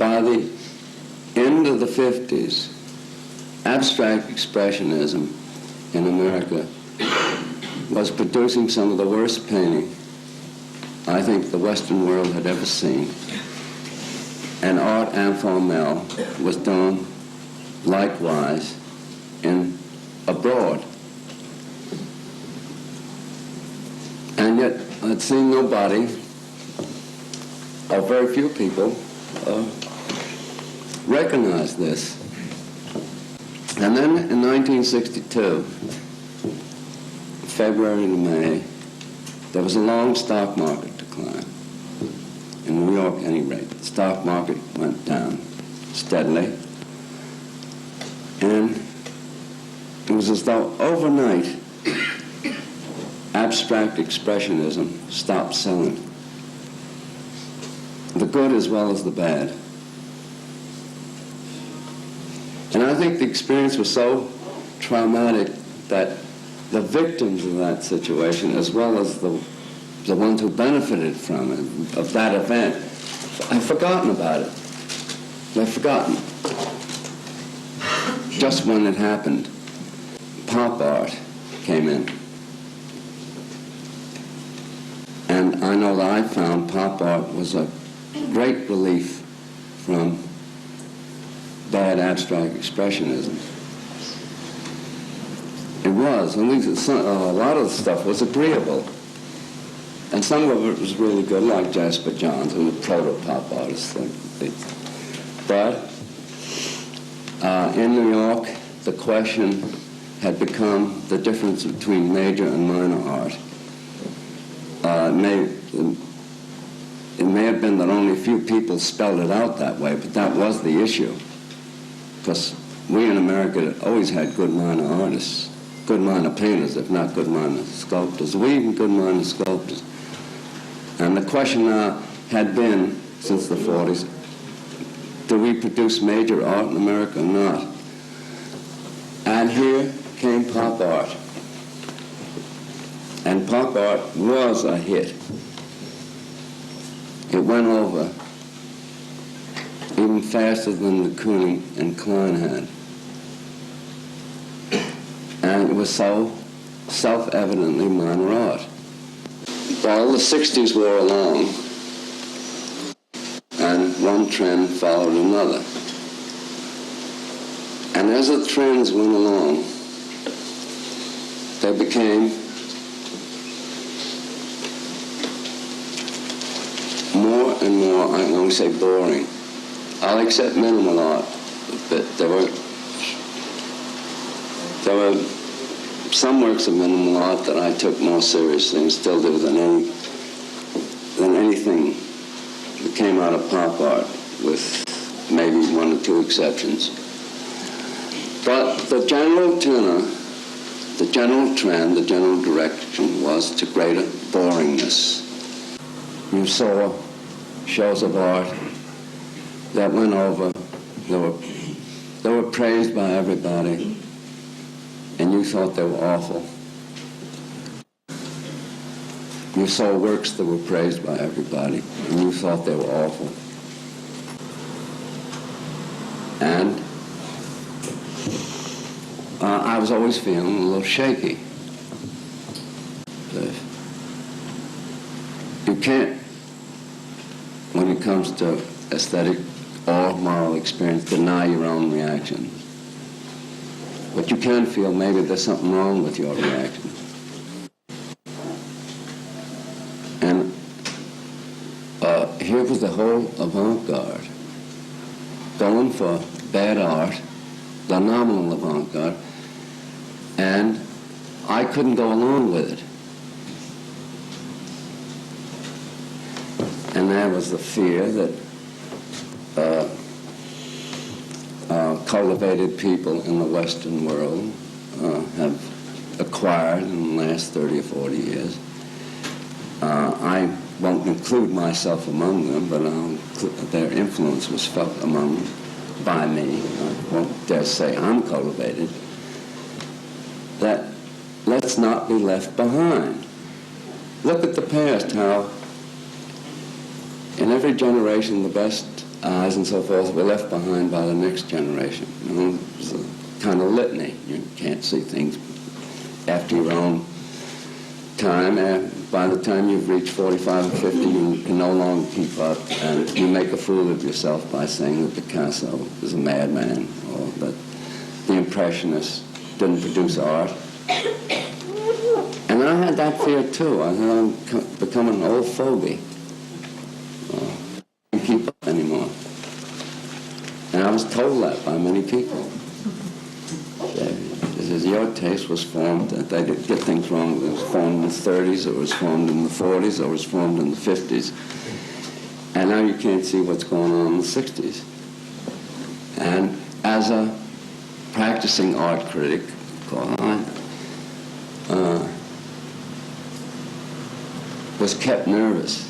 by the end of the 50s, abstract expressionism in America was producing some of the worst painting I think the Western world had ever seen. And art informel was done likewise abroad. And yet I'd seen nobody, or very few people, recognize this. And then in 1962, February to May, there was a long stock market decline. In New York, at any rate, the stock market went down steadily. And it was as though overnight, abstract expressionism stopped selling. The good as well as the bad. And I think the experience was so traumatic that the victims of that situation, as well as the ones who benefited from it, of that event, I've forgotten about it. They've forgotten. Just when it happened, pop art came in. And I know that I found pop art was a great relief from bad abstract expressionism. It was. At least a lot of the stuff was agreeable. And some of it was really good, like Jasper Johns, who was a proto-pop artist. But in New York, the question had become the difference between major and minor art. It may have been that only a few people spelled it out that way, but that was the issue. Because we in America always had good minor artists, good minor painters, if not good minor sculptors. We even good minor sculptors. And the question now had been, since the 40s, do we produce major art in America or not? And here came pop art. And pop art was a hit. It went over even faster than the Kooning and Kline had. And it was so self-evidently minor art. Well, the 60s wore along, and one trend followed another. And as the trends went along, they became more and more, I can only say boring. I'll accept minimal art, but there were some works of minimal art that I took more seriously and still do than anything that came out of pop art, with maybe one or two exceptions. But the general tenor, the general trend, the general direction was to greater boringness. You saw shows of art that went over, they were praised by everybody, and you thought they were awful. You saw works that were praised by everybody, and you thought they were awful. And I was always feeling a little shaky. You can't, when it comes to aesthetic or moral experience, deny your own reaction. But you can feel maybe there's something wrong with your reaction. And here was the whole avant-garde, going for bad art, the nominal avant-garde, and I couldn't go along with it. And there was the fear that cultivated people in the Western world have acquired in the last 30 or 40 years. I won't include myself among them, but their influence was felt by me. I won't dare say I'm cultivated. That let's not be left behind. Look at the past, how in every generation the best eyes and so forth were left behind by the next generation. You know, it's a kind of litany. You can't see things after your own time. And by the time you've reached 45 or 50, you can no longer keep up, and you make a fool of yourself by saying that Picasso is a madman, or that the Impressionists didn't produce art. And I had that fear too. I thought I'm becoming an old fogey. I can't keep up anymore. And I was told that by many people. Your taste was formed, they did get things wrong. It was formed in the 30s, it was formed in the 40s, it was formed in the 50s. And now you can't see what's going on in the 60s. And as a practicing art critic, I was kept nervous.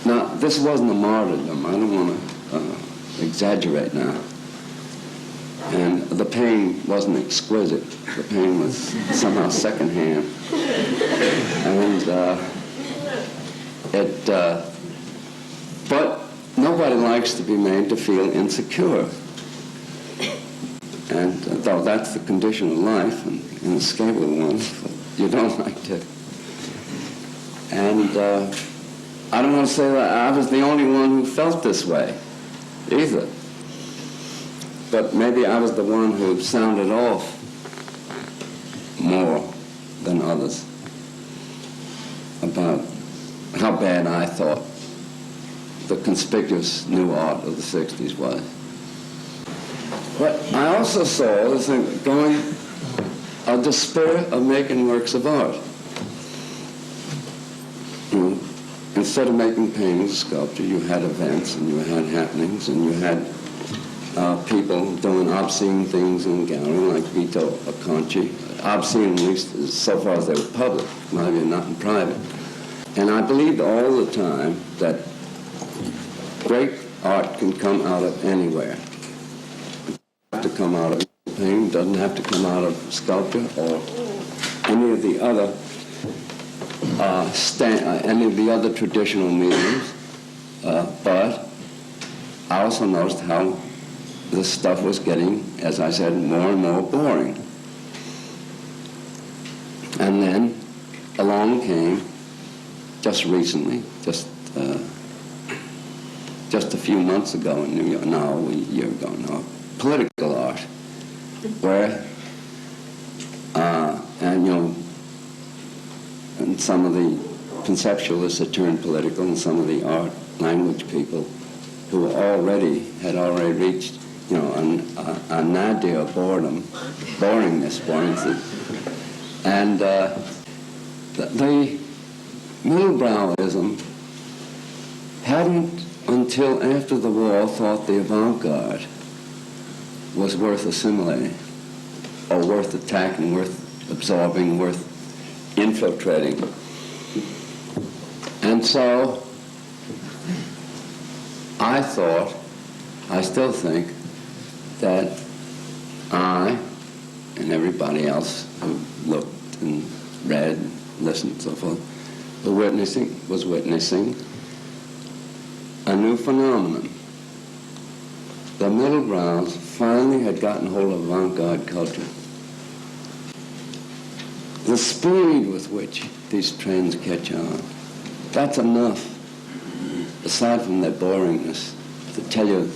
Now, this wasn't a martyrdom. I don't want to exaggerate now. And the pain wasn't exquisite. The pain was somehow secondhand. And but nobody likes to be made to feel insecure. And though that's the condition of life, and inescapable one, you don't like to. And I don't want to say that I was the only one who felt this way, either. But maybe I was the one who sounded off more than others about how bad I thought the conspicuous new art of the 60s was. But I also saw this going a despair of making works of art. You know, instead of making paintings, sculpture, you had events and you had happenings and you had people doing obscene things in the gallery, like Vito Acconci. Obscene, at least so far as they were public, maybe not in private. And I believed all the time that great art can come out of anywhere. It doesn't have to come out of painting, doesn't have to come out of sculpture or any of the other traditional mediums. But I also noticed how this stuff was getting, as I said, more and more boring. And then along came, just recently, just a few months ago in New York, no, a year ago now, political art, where, and you know, and some of the conceptualists had turned political, and some of the art language people who had already reached, you know, a nadir of boringness. And the middlebrow-ism hadn't, until after the war, thought the avant-garde was worth assimilating, or worth attacking, worth absorbing, worth infiltrating. And so I thought, I still think, that I and everybody else who looked and read, listened and so forth, was witnessing a new phenomenon. The middlebrows finally had gotten hold of avant-garde culture. The speed with which these trends catch on, that's enough, aside from their boringness, to tell you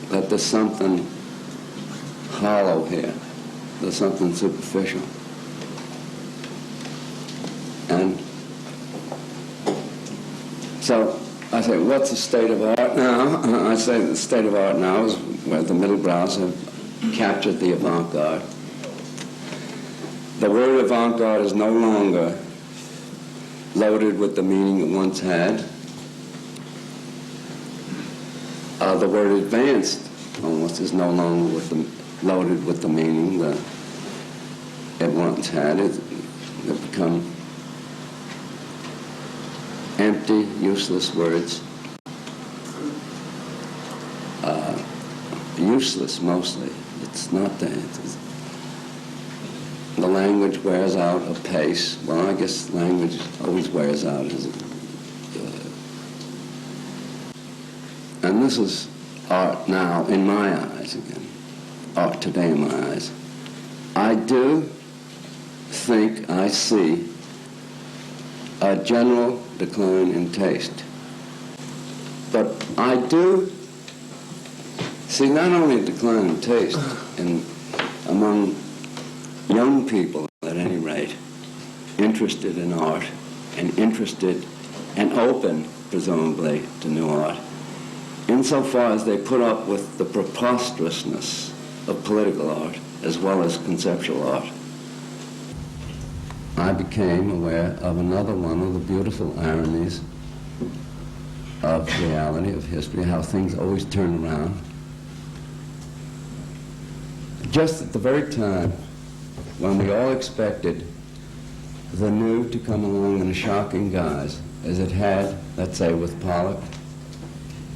that there's something hollow here. There's something superficial. And so I say, what's the state of art now? I say the state of art now is where the middlebrows have captured the avant-garde. The word avant-garde is no longer loaded with the meaning it once had. The word advanced almost is no longer loaded with the meaning that it once had. It become empty, useless words. Useless mostly. It's not that. the language wears out apace. Well, I guess language always wears out. And this is art now in my eyes again. Art today in my eyes. I do think I see a general decline in taste. But I do see not only a decline in taste among young people, at any rate, interested in art and interested and open, presumably, to new art, insofar as they put up with the preposterousness of political art as well as conceptual art. I became aware of another one of the beautiful ironies of reality, of history, how things always turn around. Just at the very time when we all expected the new to come along in a shocking guise, as it had, let's say, with Pollock,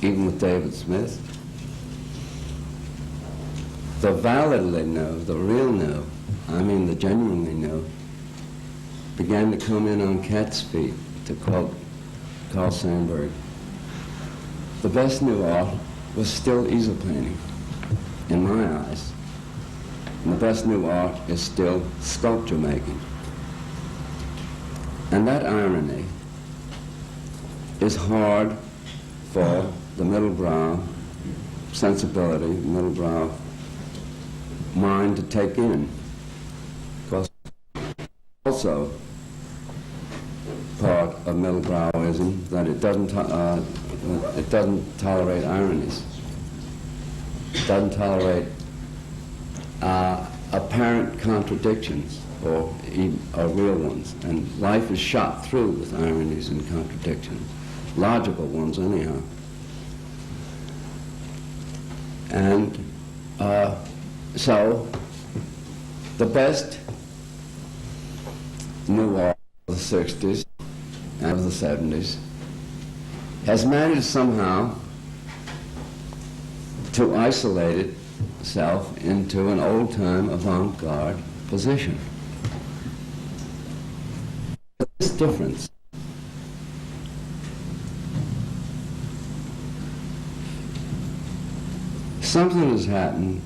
even with David Smith, the validly new, the real new, I mean the genuinely new, began to come in on cat's feet, to quote Carl Sandburg. The best new art was still easel painting, in my eyes. And the best new art is still sculpture making. And that irony is hard for the middlebrow sensibility, middlebrow mind to take in. Because also part of middlebrow-ism that it doesn't tolerate ironies. It doesn't tolerate apparent contradictions or real ones. And life is shot through with ironies and contradictions. Logical ones, anyhow. And so the best new art of the 60s and of the 70s has managed somehow to isolate itself into an old-time avant-garde position. This difference something has happened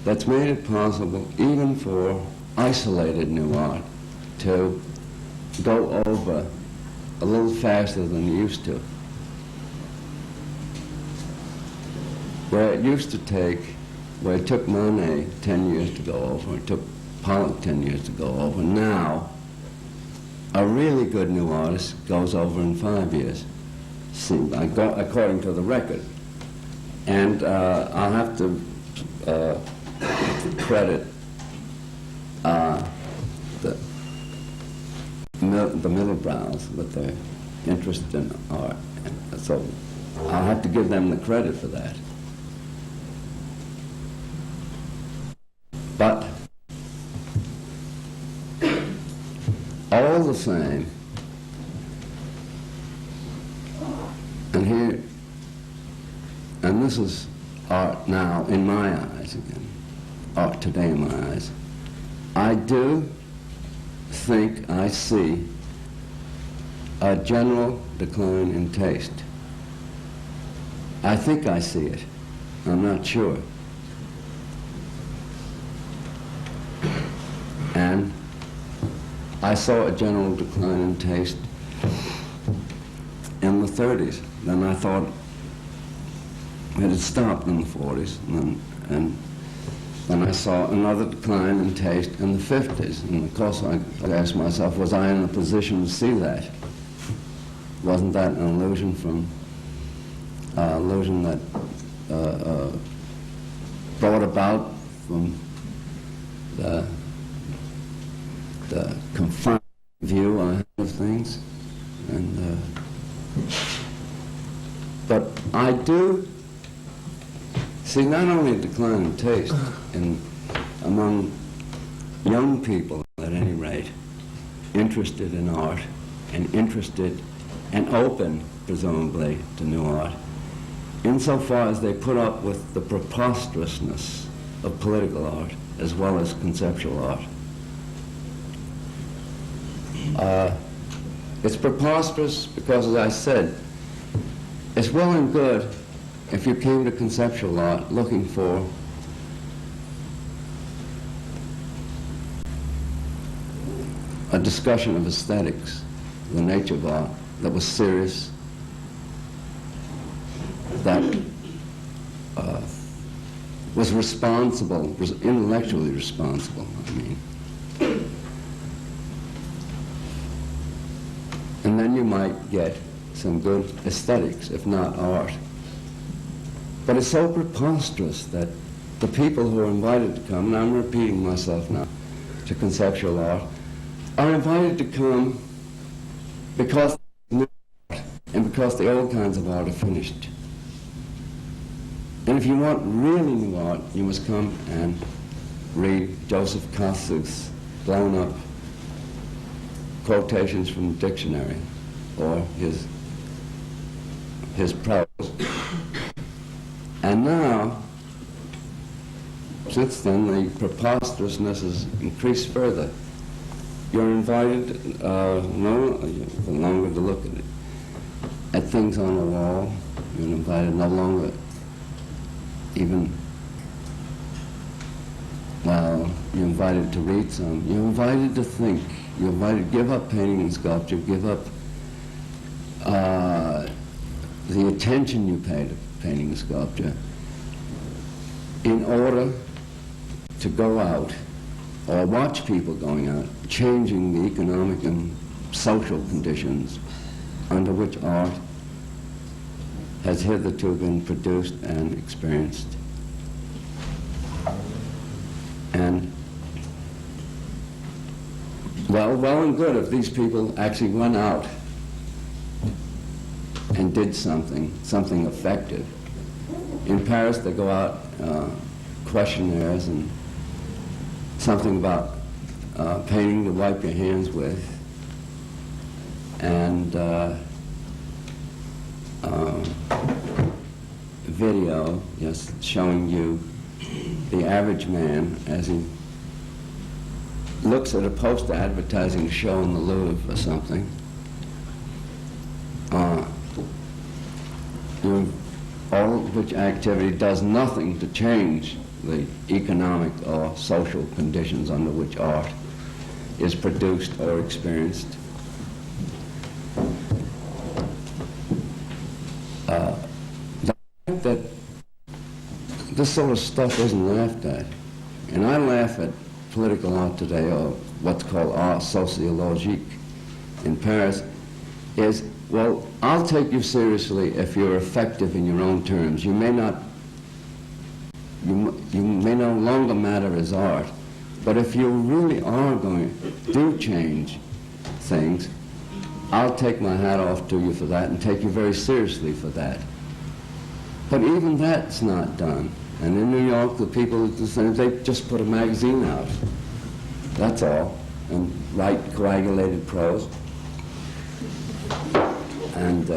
that's made it possible even for isolated new art to go over a little faster than it used to. Where it used to take, where it took Monet 10 years to go over, it took Pollock 10 years to go over, now a really good new artist goes over in 5 years, according to the record. And I'll have to credit the middlebrows with their interest in art. And so I'll have to give them the credit for that. But all the same, and this is art now in my eyes again, art today in my eyes, I do think I see a general decline in taste. I think I see it. I'm not sure. And I saw a general decline in taste in the 30s. Then I thought it had stopped in the 40s. And then I saw another decline in taste in the 50s. And of course I asked myself, was I in a position to see that? Wasn't that an illusion that brought about from the confined view I have of things? And but I do see not only a decline in taste among young people, at any rate, interested in art and interested and open, presumably, to new art, insofar as they put up with the preposterousness of political art as well as conceptual art. It's preposterous because, as I said, it's well and good if you came to conceptual art looking for a discussion of aesthetics, the nature of art, that was serious, that was responsible, was intellectually responsible, I mean. And then you might get some good aesthetics, if not art. But it's so preposterous that the people who are invited to come, and I'm repeating myself now, to conceptual art, are invited to come because new art and because the old kinds of art are finished. And if you want really new art, you must come and read Joseph Kossuth's blown-up quotations from the dictionary, or his prose. And now, since then, the preposterousness has increased further. You're invited, no longer to look at things on the wall. You're invited no longer even, well, you're invited to read some. You're invited to think. You're invited to give up painting and sculpture, give up the attention you pay to painting and sculpture in order to go out or watch people going out, changing the economic and social conditions under which art has hitherto been produced and experienced. And well and good if these people actually went out and did something effective. In Paris, they go out, questionnaires and something about painting to wipe your hands with, and video just showing you the average man as he looks at a poster advertising a show in the Louvre or something. All of which activity does nothing to change the economic or social conditions under which art is produced or experienced. The fact that this sort of stuff isn't laughed at, and I laugh at political art today, or what's called art sociologique in Paris, is, well, I'll take you seriously if you're effective in your own terms. You may not, you may no longer matter as art, but if you really are going to do change things, I'll take my hat off to you for that and take you very seriously for that. But even that's not done. And in New York, the people, they just put a magazine out. That's all. And write coagulated prose. And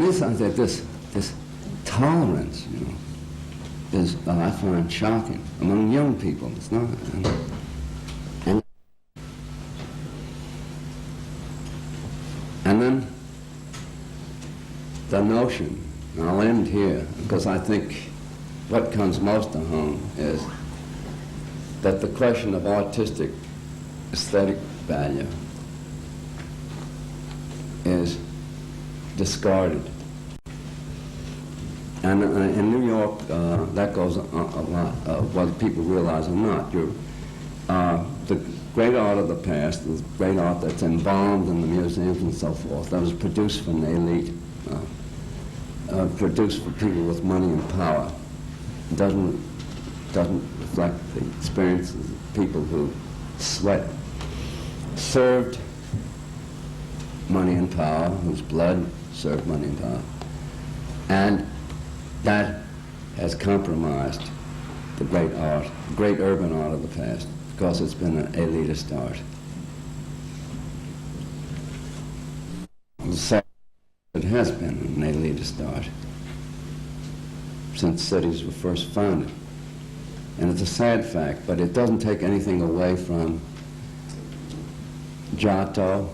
this, I said, this tolerance, you know, is, I find shocking among young people. It's not. And then the notion, and I'll end here, because I think what comes most to home is that the question of artistic aesthetic value is discarded. And in New York, that goes a lot, whether people realize or not. The great art of the past, the great art that's embalmed in the museums and so forth, that was produced from the elite, produced for people with money and power. It doesn't reflect the experiences of people who sweat, served money and power, whose blood served money and power. And that has compromised the great art, the great urban art of the past, because it's been an elitist art. It has been an elitist art since cities were first founded. And it's a sad fact, but it doesn't take anything away from Giotto,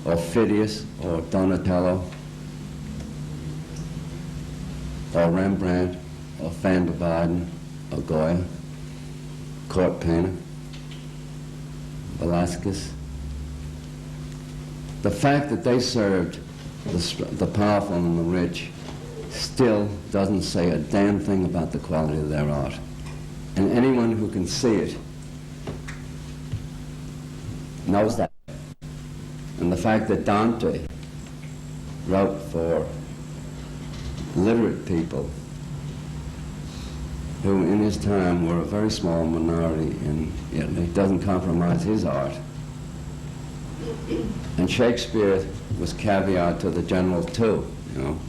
or Phidias, or Donatello, or Rembrandt, or Van der Weyden, or Goya, court painter, Velasquez. The fact that they served the powerful and the rich still doesn't say a damn thing about the quality of their art. And anyone who can see it knows that. And the fact that Dante wrote for literate people who in his time were a very small minority in Italy doesn't compromise his art. And Shakespeare was caveat to the general too, you know.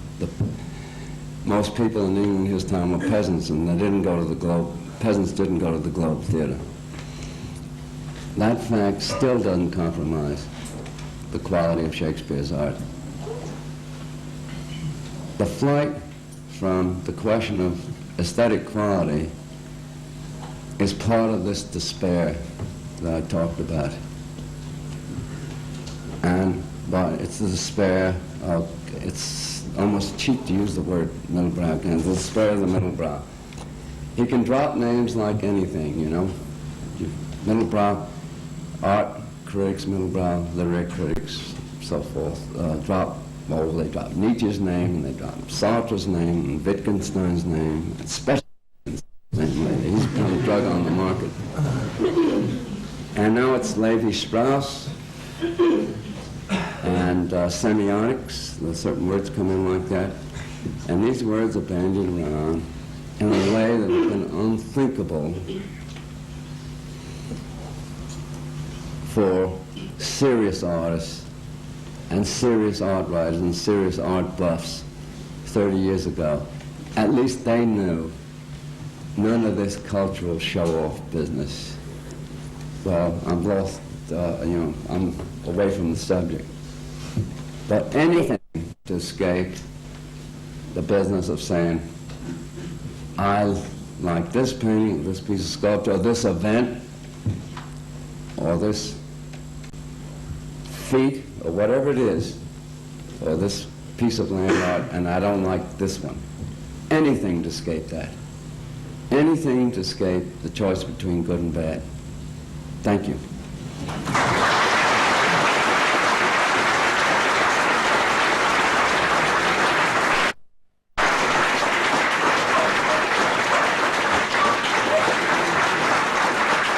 Most people in England in his time were peasants, and they didn't go to the Globe. Peasants didn't go to the Globe Theatre. That fact still doesn't compromise the quality of Shakespeare's art. The flight from the question of aesthetic quality is part of this despair that I talked about. But it's the despair of, it's almost cheap to use the word middlebrow again, the despair of the middlebrow. He can drop names like anything, you know. Middlebrow art critics, middlebrow literary critics, so forth, they drop Nietzsche's name, and they drop Sartre's name, and Wittgenstein's name, especially his name. He's become a drug on the market. And now it's Levi-Strauss and semiotics. There's certain words come in like that. And these words are bandied around in a way that has been unthinkable for serious artists and serious art writers and serious art buffs 30 years ago. At least they knew none of this cultural show-off business. Well, I'm lost, I'm away from the subject. But anything to escape the business of saying, I like this painting, this piece of sculpture, or this event, or this feat, or whatever it is, or this piece of land art, and I don't like this one. Anything to escape that. Anything to escape the choice between good and bad. Thank you.